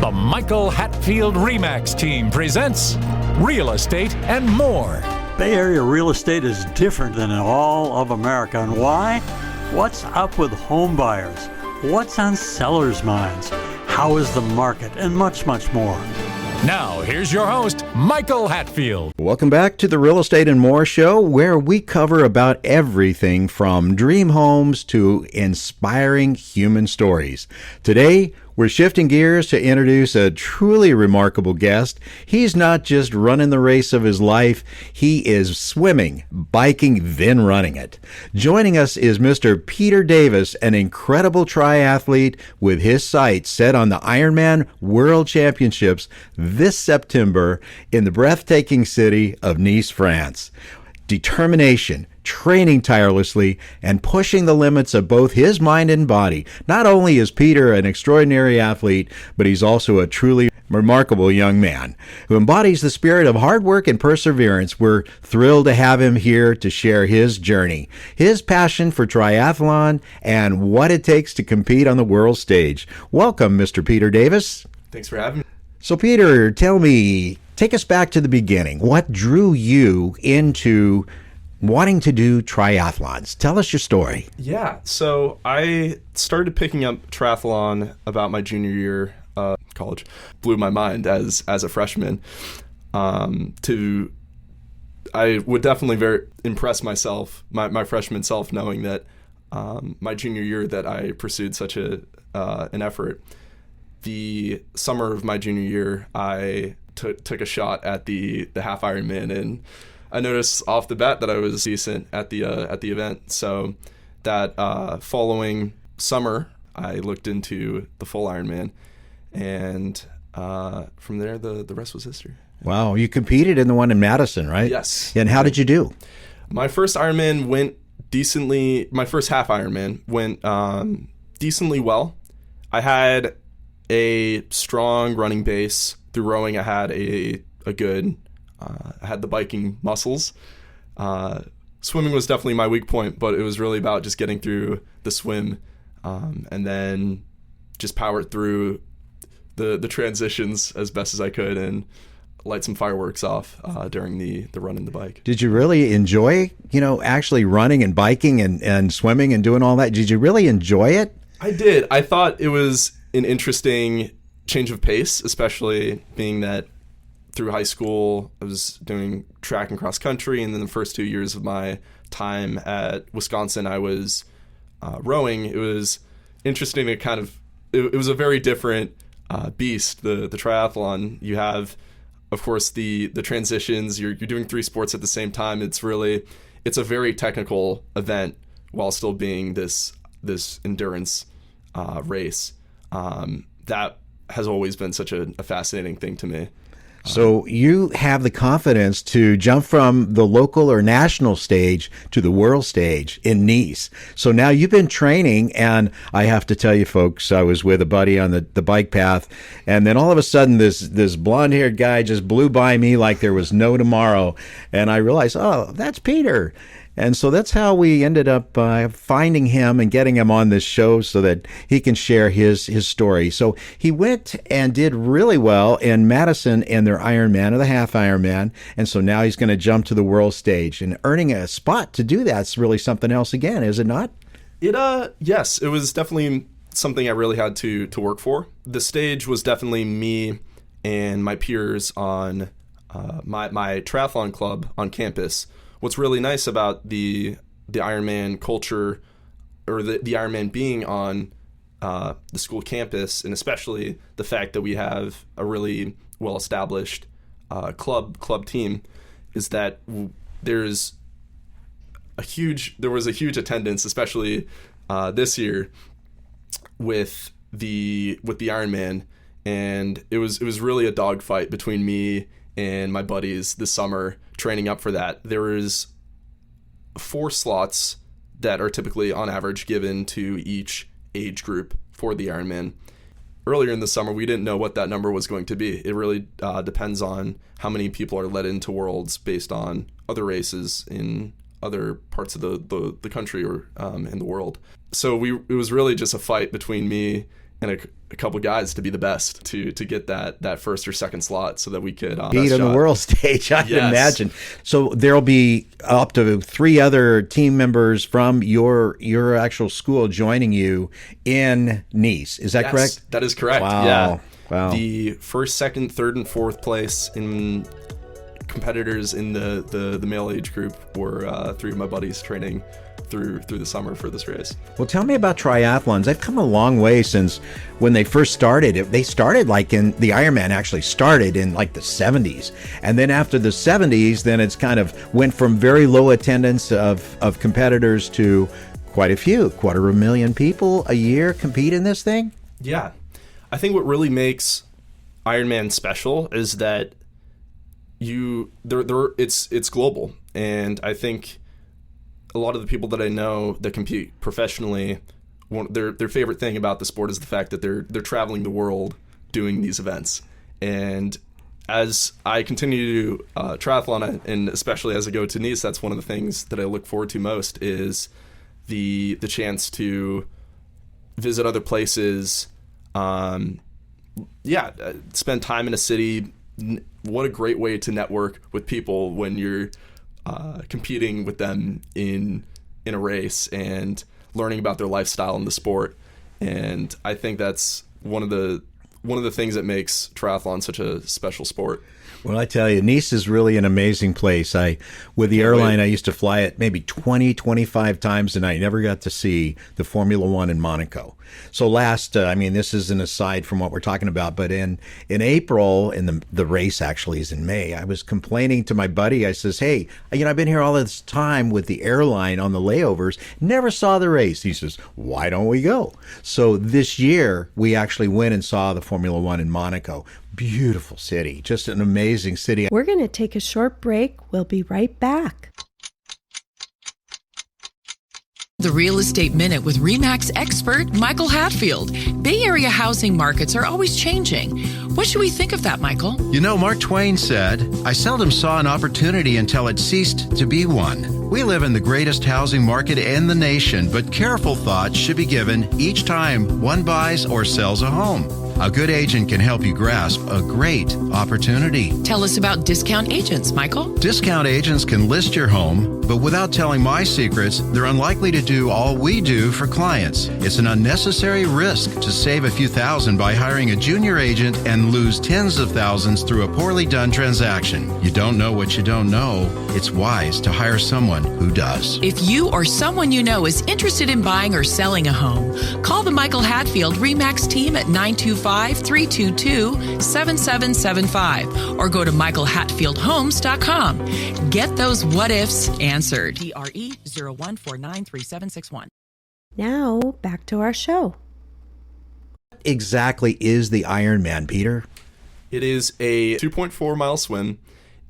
The Michael Hatfield Remax team presents Real Estate and More. Bay Area real estate is different than in all of America. And why? What's up with home buyers? What's on sellers' minds? How is the market? And much, much more. Now, here's your host, Michael Hatfield. Welcome back to the Real Estate and More show, where we cover about everything from dream homes to inspiring human stories. Today, we're shifting gears to introduce a truly remarkable guest. He's not just running the race of his life, he is swimming, biking, then running it. Joining us is Mr. Peter Davis, an incredible triathlete with his sights set on the Ironman World Championships this September in the breathtaking city of Nice, France. Determination, training tirelessly, and pushing the limits of both his mind and body. Not only is Peter an extraordinary athlete, but he's also a truly remarkable young man who embodies the spirit of hard work and perseverance. We're thrilled to have him here to share his journey, his passion for triathlon, and what it takes to compete on the world stage. Welcome, Mr. Peter Davis. Thanks for having me. So, Peter, tell me, take us back to the beginning. What drew you into wanting to do triathlons? Tell us your story. Yeah, so I started picking up triathlon about my junior year of college. Blew my mind as a freshman. I would definitely very impress myself, my freshman self, knowing that my junior year that I pursued such an effort. The summer of my junior year, I took a shot at the half Ironman, and I noticed off the bat that I was decent at the event. So that following summer, I looked into the full Ironman, and from there, the rest was history. Wow, you competed in the one in Madison, right? Yes. And how did you do? My first Ironman went decently. My first half Ironman went decently well. I had a strong running base. Through rowing, I had a good. I had the biking muscles. Swimming was definitely my weak point, but it was really about just getting through the swim, and then just powered through the transitions as best as I could and light some fireworks off during the run and the bike. Did you really enjoy, actually running and biking and swimming and doing all that? Did you really enjoy it? I did. I thought it was an interesting change of pace, especially being that through high school, I was doing track and cross country, and then the first 2 years of my time at Wisconsin, I was rowing. It was interesting to kind of, it was a very different beast, the triathlon. You have, of course, the transitions. You're doing three sports at the same time. It's a very technical event while still being this endurance race. That has always been such a fascinating thing to me. So you have the confidence to jump from the local or national stage to the world stage in Nice. So now you've been training, and I have to tell you, folks, I was with a buddy on the bike path, and then all of a sudden this blonde-haired guy just blew by me like there was no tomorrow, and I realized, oh, that's Peter. And so that's how we ended up finding him and getting him on this show so that he can share his story. So he went and did really well in Madison in their Ironman, or the half Ironman. And so now he's going to jump to the world stage, and earning a spot to do that's really something else again, is it not? Yes, it was definitely something I really had to work for. The stage was definitely me and my peers on my triathlon club on campus. What's really nice about the Ironman culture, or the Ironman being on the school campus, and especially the fact that we have a really well-established club team, is that there was a huge attendance, especially this year with the Ironman, and it was really a dogfight between me and my buddies this summer training up for that. There was 4 slots that are typically on average given to each age group for the Ironman. Earlier in the summer, we didn't know what that number was going to be. It really depends on how many people are let into Worlds based on other races in other parts of the country or in the world. So it was really just a fight between me and a couple guys to be the best to get that first or second slot so that we could beat on the world stage. I can imagine. So there'll be up to 3 other team members from your actual school joining you in Nice. Is that correct? That is correct. Wow. Yeah. Wow. The first, second, third, and fourth place in competitors in the male age group were 3 of my buddies training through the summer for this race. Well, tell me about triathlons. They've come a long way since when they first started. They started like in the Ironman actually started in like the 70s. And then after the 70s, then it's kind of went from very low attendance of competitors to quite a few, 250,000 people a year compete in this thing. Yeah. I think what really makes Ironman special is that it's global. And I think a lot of the people that I know that compete professionally, their favorite thing about the sport is the fact that they're traveling the world doing these events. And as I continue to do triathlon, and especially as I go to Nice, that's one of the things that I look forward to most is the chance to visit other places, spend time in a city. What a great way to network with people when you're competing with them in a race and learning about their lifestyle in the sport. And I think that's one of the things that makes triathlon such a special sport. Well, I tell you, Nice is really an amazing place. With the airline, I used to fly it maybe 20, 25 times, and I never got to see the Formula One in Monaco. So this is an aside from what we're talking about, but in April, and the race actually is in May, I was complaining to my buddy. I says, hey, I've been here all this time with the airline on the layovers, never saw the race. He says, why don't we go? So this year, we actually went and saw the Formula One in Monaco. Beautiful city, just an amazing city. We're going to take a short break. We'll be right back. The Real Estate Minute with RE/MAX expert Michael Hatfield. Bay Area housing markets are always changing. What should we think of that, Michael? Mark Twain said, I seldom saw an opportunity until it ceased to be one. We live in the greatest housing market in the nation, but careful thought should be given each time one buys or sells a home. A good agent can help you grasp a great opportunity. Tell us about discount agents, Michael. Discount agents can list your home, but without telling my secrets, they're unlikely to do all we do for clients. It's an unnecessary risk to save a few thousand by hiring a junior agent and lose tens of thousands through a poorly done transaction. You don't know what you don't know. It's wise to hire someone who does. If you or someone you know is interested in buying or selling a home, call the Michael Hatfield RE/MAX team at 925-322-7775 or go to michaelhatfieldhomes.com. Get those what ifs answered. TRE 01493761. Now, back to our show. Exactly is the Ironman, Peter? It is a 2.4 mile swim.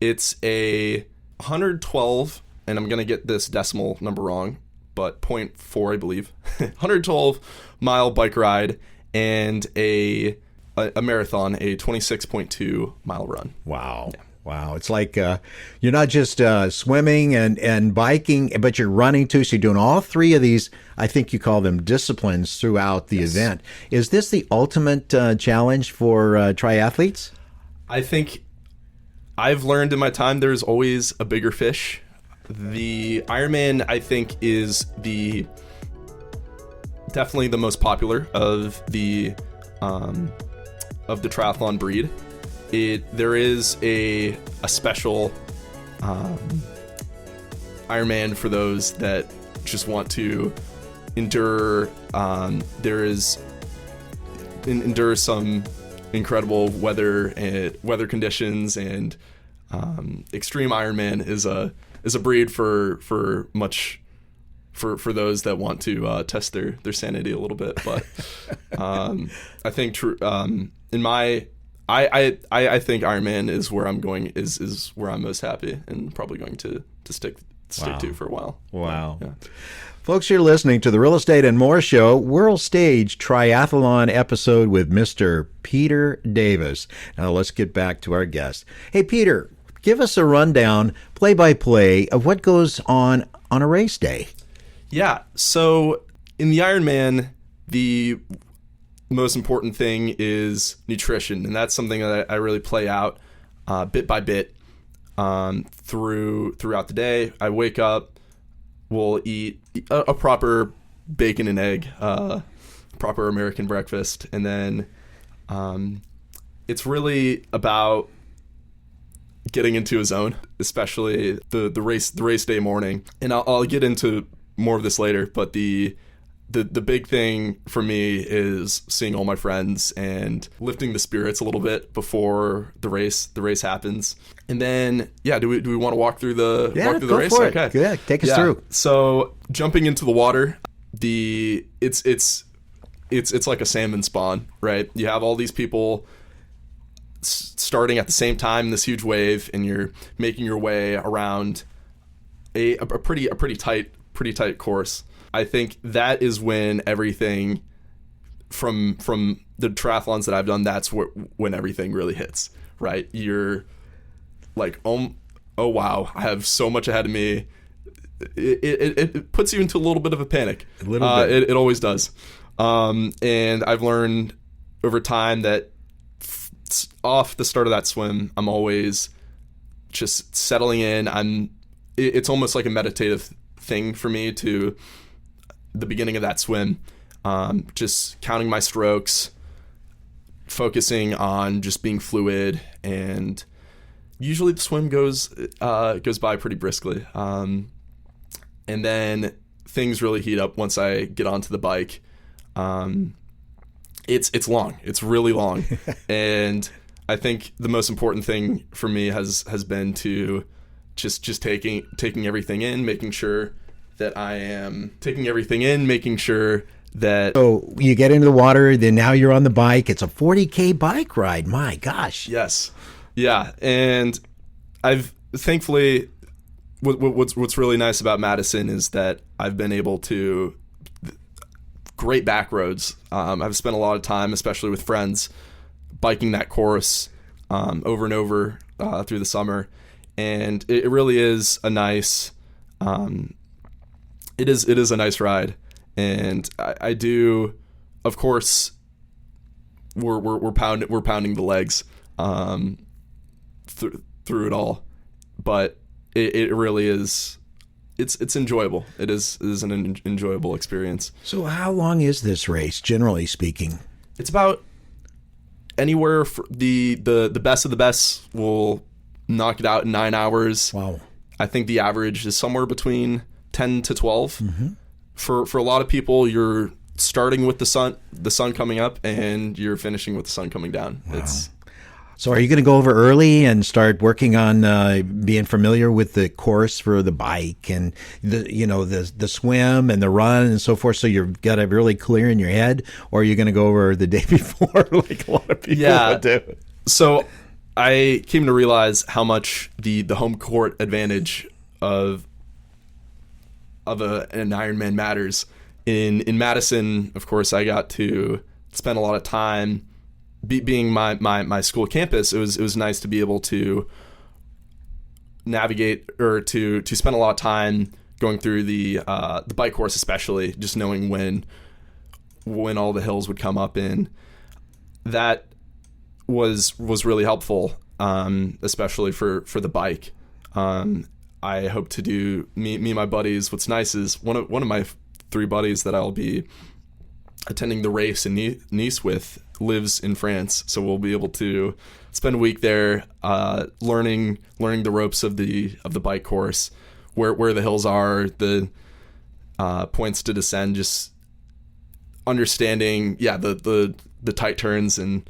It's a 112, and I'm going to get this decimal number wrong, but 0.4, I believe. 112 mile bike ride and a marathon, a 26.2 mile run. Wow. Yeah. Wow. It's like you're not just swimming and biking, but you're running too. So you're doing all 3 of these, I think you call them disciplines throughout the event. Is this the ultimate challenge for triathletes? I think I've learned in my time there's always a bigger fish. The Ironman, I think, is definitely the most popular of the triathlon breed. There is a special Ironman for those that just want to endure. Endure some incredible weather conditions, and extreme Ironman is a breed for those that want to test their sanity a little bit. But I think I think Ironman is where I'm going, is where I'm most happy and probably going to stick to for a while. Wow. Yeah. Folks, you're listening to the Real Estate and More Show, World Stage Triathlon episode with Mr. Peter Davis. Now let's get back to our guest. Hey, Peter, give us a rundown, play-by-play, of what goes on a race day. Yeah, so in the Ironman, most important thing is nutrition, and that's something that I really play out bit by bit throughout the day. I wake up, we'll eat a proper bacon and egg, proper American breakfast, and then it's really about getting into a zone, especially the race day morning. And I'll get into more of this later, but the big thing for me is seeing all my friends and lifting the spirits a little bit before the race happens. And then, do we want to walk through the race? For it. Okay. Yeah, take us through. So jumping into the water, it's like a salmon spawn, right? You have all these people starting at the same time in this huge wave, and you're making your way around a pretty tight course. I think that is when everything from the triathlons that I've done, that's when everything really hits, right? You're like, oh wow, I have so much ahead of me. It puts you into a little bit of a panic. A little bit. It always does. And I've learned over time that off the start of that swim, I'm always just settling in. It's almost like a meditative thing for me to the beginning of that swim, just counting my strokes, focusing on just being fluid, and usually the swim goes by pretty briskly. And then things really heat up once I get onto the bike. It's long. It's really long. And I think the most important thing for me has been to just taking everything in, making sure that I am taking everything in, making sure that... So you get into the water, then now you're on the bike. It's a 40K bike ride. My gosh. Yes. Yeah. And I've thankfully, what's really nice about Madison is that I've been able to... Great back roads. I've spent a lot of time, especially with friends, biking that course over and over through the summer, and it really is a nice. It is a nice ride, and I do, of course. We're pounding the legs through it all, but it really is. It's enjoyable. It is an enjoyable experience. So how long is this race, generally speaking? It's about anywhere for the best of the best will knock it out in 9 hours. Wow. I think the average is somewhere between 10 to 12. Mm-hmm. For a lot of people, you're starting with the sun coming up, and you're finishing with the sun coming down. Wow. So are you going to go over early and start working on being familiar with the course for the bike and the swim and the run and so forth, so you've got it really clear in your head, or are you going to go over the day before like a lot of people would do? So I came to realize how much the home court advantage of an Ironman matters. In Madison, of course, I got to spend a lot of time being my school campus. It was nice to be able to navigate or to spend a lot of time going through the bike course, especially just knowing when all the hills would come up in. That was really helpful, especially for the bike. I hope to do me and my buddies. What's nice is one of my 3 buddies that I'll be attending the race in Nice with lives in France, so we'll be able to spend a week there, learning the ropes of the bike course, where the hills are, the points to descend, just understanding the tight turns, and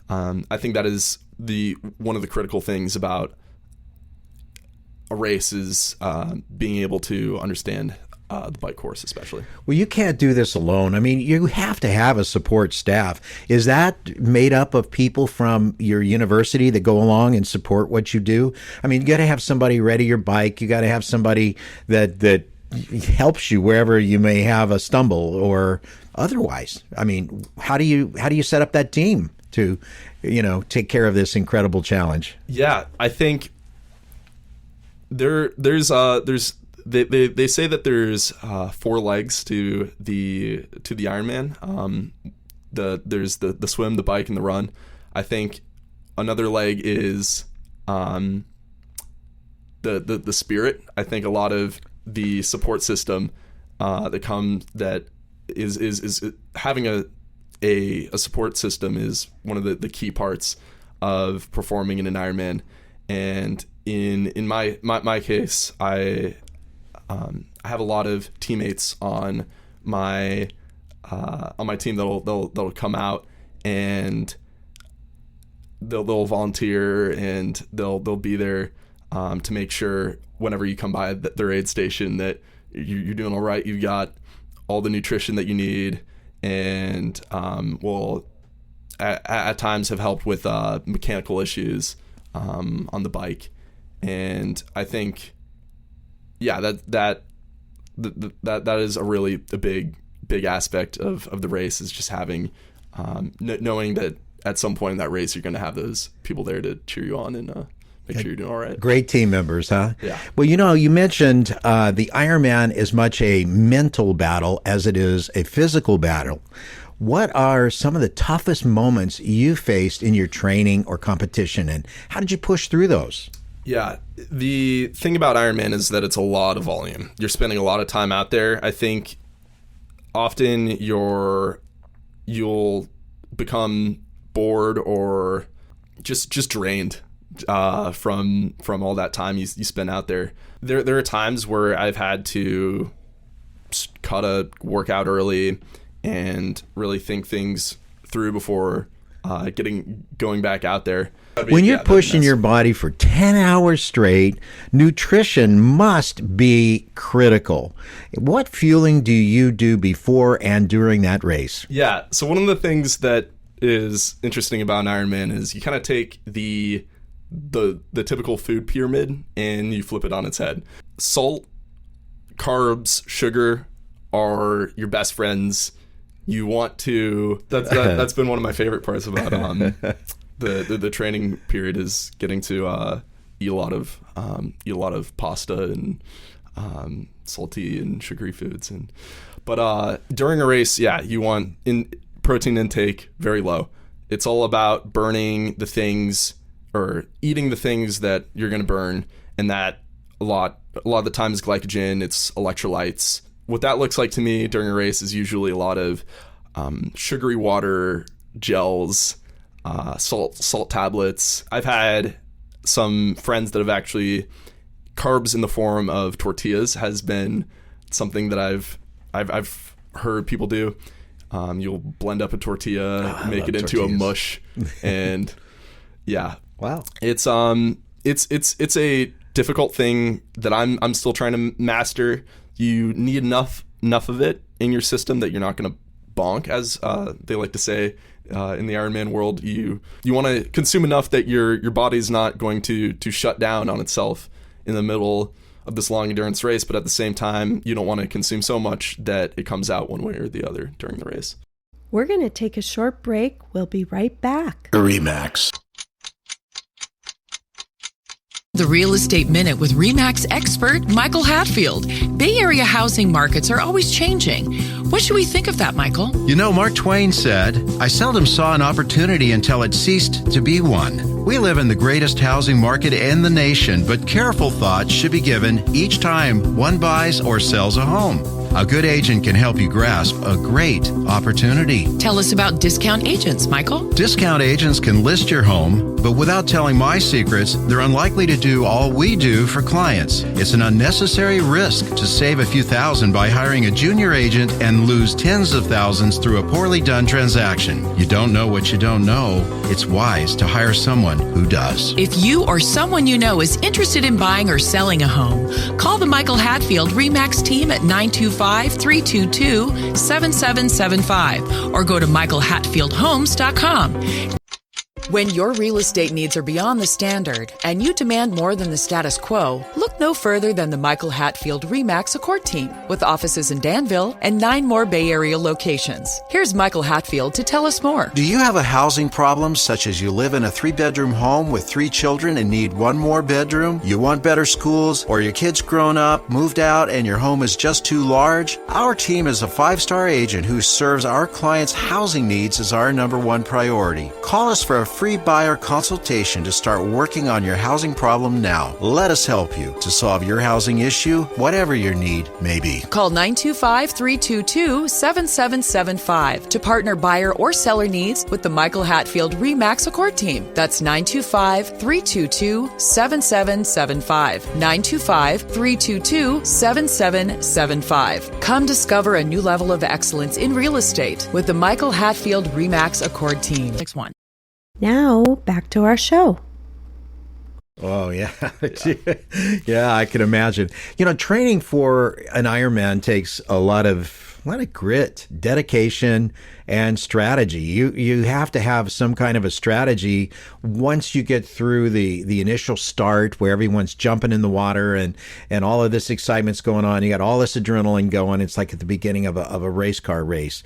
I think that is one of the critical things about a race is being able to understand the bike course, especially. Well, you can't do this alone. I mean, you have to have a support staff. Is that made up of people from your university that go along and support what you do? I mean, you got to have somebody ready your bike. You got to have somebody that helps you wherever you may have a stumble or otherwise. I mean, how do you set up that team to, take care of this incredible challenge? Yeah, I think there's They say that there's 4 legs to the Ironman. there's the swim, the bike, and the run. I think another leg is the spirit. I think a lot of the support system that is having a support system is one of the key parts of performing in an Ironman. And in my case, I have a lot of teammates on my team that'll come out and they'll volunteer and they'll be there to make sure whenever you come by their aid station that you're doing all right. You've got all the nutrition that you need, and will at times have helped with mechanical issues on the bike. And I think, yeah, that is a really a big aspect of the race, is just having knowing that at some point in that race you're going to have those people there to cheer you on and make sure you're doing all right. Great team members, huh? Yeah. Well, you mentioned the Ironman is much a mental battle as it is a physical battle. What are some of the toughest moments you faced in your training or competition, and how did you push through those? Yeah, the thing about Ironman is that it's a lot of volume. You're spending a lot of time out there. I think often you'll become bored or just drained from all that time you spend out there. There are times where I've had to cut a workout early and really think things through before going back out there. When you're pushing your body for 10 hours straight, nutrition must be critical. What fueling do you do before and during that race? Yeah, so one of the things that is interesting about an Ironman is you kind of take the typical food pyramid and you flip it on its head. Salt, carbs, sugar are your best friends. You want to. That's been one of my favorite parts about the training period, is getting to eat a lot of pasta and salty and sugary foods. But during a race, yeah, you want protein intake very low. It's all about burning the things, or eating the things that you're going to burn, and that a lot of the time is glycogen. It's electrolytes. What that looks like to me during a race is usually a lot of sugary water, gels, salt tablets. I've had some friends that have actually, carbs in the form of tortillas has been something that I've heard people do. You'll blend up a tortilla, make it into a mush, and yeah. Wow. It's a difficult thing that I'm still trying to master. You need enough of it in your system that you're not going to bonk, as they like to say in the Ironman world. You want to consume enough that your body's not going to shut down on itself in the middle of this long endurance race, but at the same time, you don't want to consume so much that it comes out one way or the other during the race. We're going to take a short break. We'll be right back. RE/MAX. The Real Estate Minute with RE/MAX expert Michael Hatfield. Bay Area housing markets are always changing. What should we think of that, Michael? You know, Mark Twain said, "I seldom saw an opportunity until it ceased to be one." We live in the greatest housing market in the nation, but careful thought should be given each time one buys or sells a home. A good agent can help you grasp a great opportunity. Tell us about discount agents, Michael. Discount agents can list your home, but without telling my secrets, they're unlikely to do all we do for clients. It's an unnecessary risk to save a few thousand by hiring a junior agent and lose tens of thousands through a poorly done transaction. You don't know what you don't know. It's wise to hire someone who does. If you or someone you know is interested in buying or selling a home, call the Michael Hatfield RE/MAX team at 925-322-7775 or go to michaelhatfieldhomes.com. When your real estate needs are beyond the standard and you demand more than the status quo, look no further than the Michael Hatfield RE/MAX Accord team, with offices in Danville and 9 more Bay Area locations. Here's Michael Hatfield to tell us more. Do you have a housing problem, such as you live in a 3-bedroom home with 3 children and need 1 more bedroom? You want better schools, or your kid's grown up, moved out, and your home is just too large? Our team is a 5-star agent who serves our clients' housing needs as our #1 priority. Call us for a free buyer consultation to start working on your housing problem now. Let us help you to solve your housing issue, whatever your need may be. Call 925-322-7775 to partner buyer or seller needs with the Michael Hatfield RE/MAX Accord team. That's 925-322-7775. 925-322-7775. Come discover a new level of excellence in real estate with the Michael Hatfield RE/MAX Accord team. 61. Now, back to our show. Oh, yeah. Yeah, I can imagine. Training for an Ironman takes a lot of grit, dedication, and strategy. You have to have some kind of a strategy once you get through the initial start where everyone's jumping in the water and all of this excitement's going on. You got all this adrenaline going. It's like at the beginning of a race car race.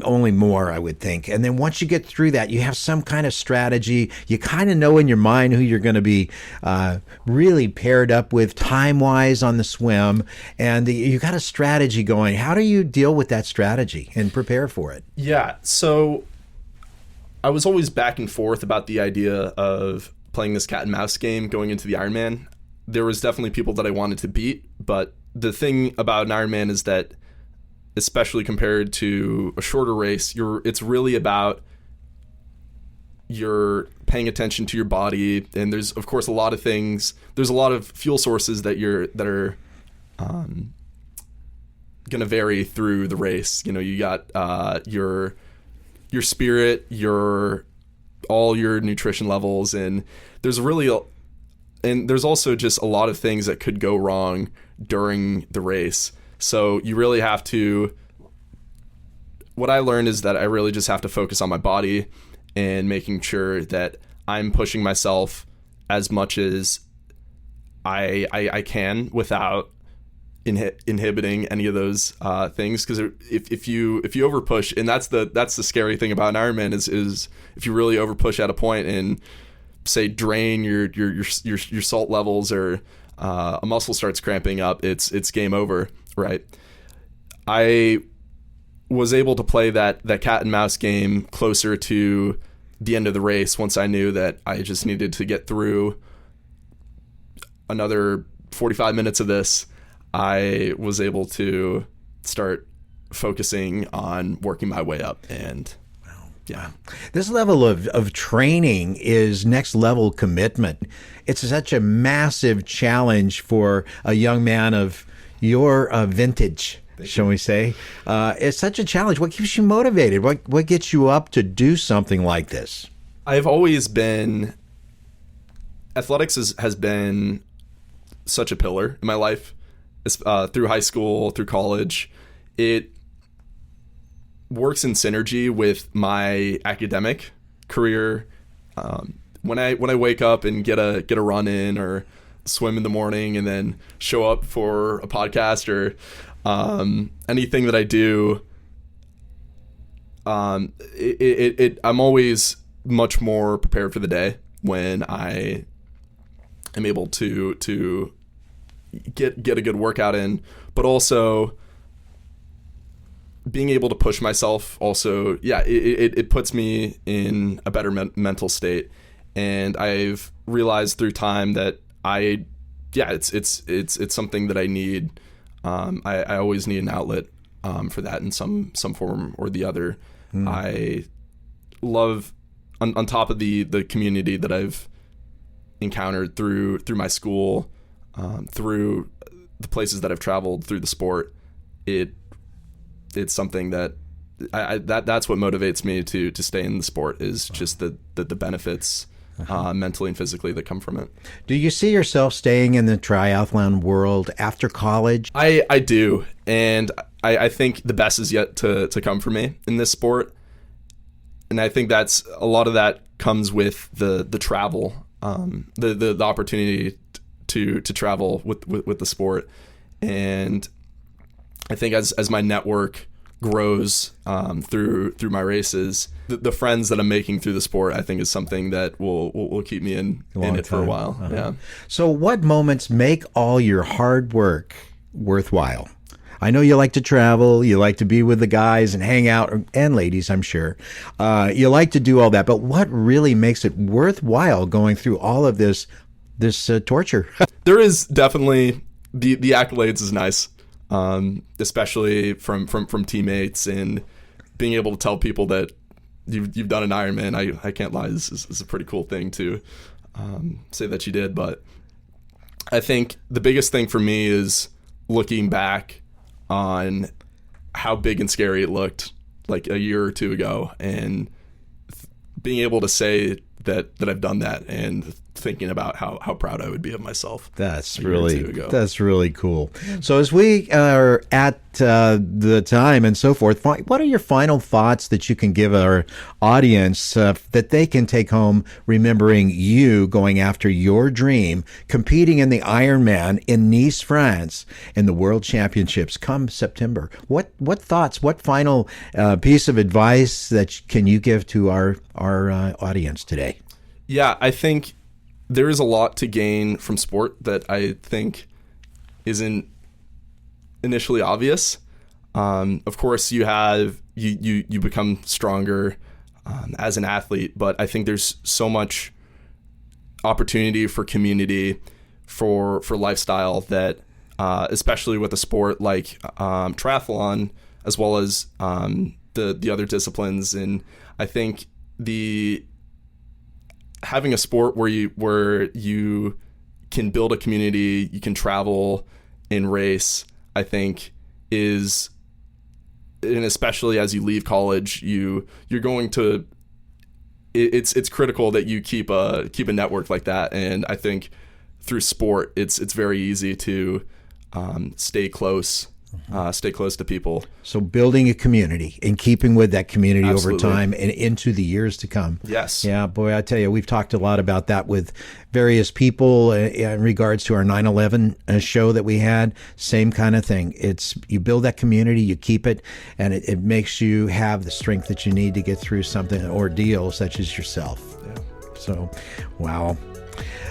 Only more, I would think. And then once you get through that, you have some kind of strategy. You kind of know in your mind who you're going to be really paired up with time-wise on the swim. And you got a strategy going. How do you deal with that strategy and prepare for it? Yeah, so I was always back and forth about the idea of playing this cat and mouse game going into the Ironman. There was definitely people that I wanted to beat, but the thing about an Ironman is that, especially compared to a shorter race, it's really about you're paying attention to your body, and there's of course a lot of things. There's a lot of fuel sources that are going to vary through the race. You got your spirit, all your nutrition levels, and there's also just a lot of things that could go wrong during the race. So you really have to, what I learned is that I really just have to focus on my body and making sure that I'm pushing myself as much as I can without inhibiting any of those things. Because if you overpush, and that's the scary thing about an Ironman is if you really overpush at a point and say drain your salt levels, or a muscle starts cramping up, it's game over. Right. I was able to play that cat and mouse game closer to the end of the race once I knew that I just needed to get through another 45 minutes of this. I was able to start focusing on working my way up. And yeah, this level of training is next level commitment. It's such a massive challenge for a young man of your vintage, shall we say. It's such a challenge. What keeps you motivated? What gets you up to do something like this? I've always been, athletics has been such a pillar in my life. Through high school, through college. It works in synergy with my academic career. When I wake up and get a run in, or swim in the morning, and then show up for a podcast, or anything that I do, I'm always much more prepared for the day when I am able to get a good workout in, but also being able to push myself. Also, it puts me in a better mental state, and I've realized through time that it's something that I need. I always need an outlet for that in some form or the other. I love, on top of the community that I've encountered through my school, through the places that I've traveled, through the sport. It's something that that's what motivates me to stay in the sport, is just the benefits mentally and physically that come from it. Do you see yourself staying in the triathlon world after college? I do, and I think the best is yet to come for me in this sport. And I think that's a lot of that comes with the travel, the opportunity to travel with the sport. And I think as my network grows through my races, the friends that I'm making through the sport, I think, is something that will keep me in it for a while. Yeah. So what moments make all your hard work worthwhile? I know you like to travel, you like to be with the guys and hang out, and ladies, I'm sure. You like to do all that, but what really makes it worthwhile going through all of this torture? There is definitely the accolades is nice, especially from teammates, and being able to tell people that you've done an Ironman. I can't lie, this is a pretty cool thing to say that you did. But I think the biggest thing for me is looking back on how big and scary it looked like a year or two ago, and being able to say that I've done that, and thinking about how proud I would be of myself. That's really cool. So as we are at the time and so forth, what are your final thoughts that you can give our audience that they can take home, remembering you going after your dream, competing in the Ironman in Nice, France, in the World Championships come September? What thoughts? What final piece of advice that can you give to our audience today? Yeah, I think there is a lot to gain from sport that I think isn't initially obvious. Of course, you become stronger as an athlete, but I think there's so much opportunity for community, for lifestyle, that especially with a sport like triathlon, as well as the other disciplines. And I think having a sport where you can build a community, you can travel and race, I think is, and especially as you leave college, you're going to, it's critical that you keep a network like that. And I think through sport, it's very easy to stay close to people. So building a community and keeping with that community Absolutely. over time and into the years to come. Yes. Yeah, boy, I tell you, we've talked a lot about that with various people in regards to our 9/11 show that we had. Same kind of thing. It's you build that community, you keep it, and it makes you have the strength that you need to get through something, ordeal such as yourself. Yeah. So, wow.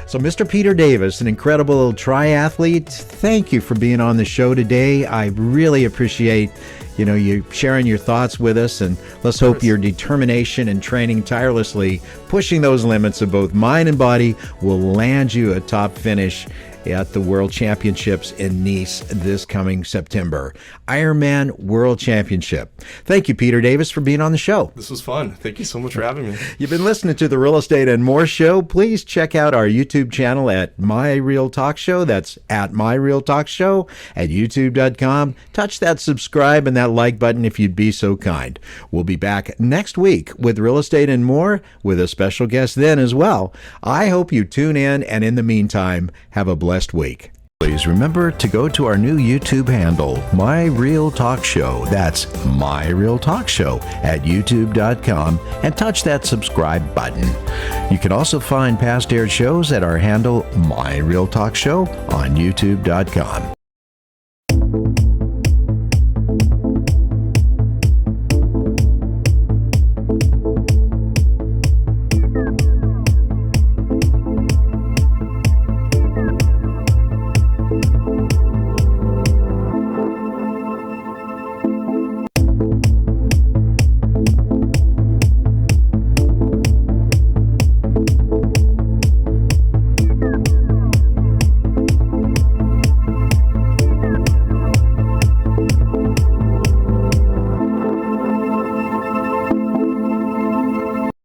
So, Mr. Peter Davis, an incredible triathlete, thank you for being on the show today. I really appreciate, you sharing your thoughts with us, and let's hope your determination and training tirelessly, pushing those limits of both mind and body, will land you a top finish at the World Championships in Nice this coming September. Ironman World Championship. Thank you, Peter Davis, for being on the show. This was fun. Thank you so much for having me. You've been listening to the Real Estate and More Show. Please check out our YouTube channel at My Real Talk Show. That's at My Real Talk Show at youtube.com. Touch that subscribe and that like button if you'd be so kind. We'll be back next week with Real Estate and More with a special guest then as well. I hope you tune in, and in the meantime, have a blessed week. Please remember to go to our new YouTube handle, My Real Talk Show. That's My Real Talk Show at youtube.com, and touch that subscribe button. You can also find past aired shows at our handle, My Real Talk Show, on youtube.com.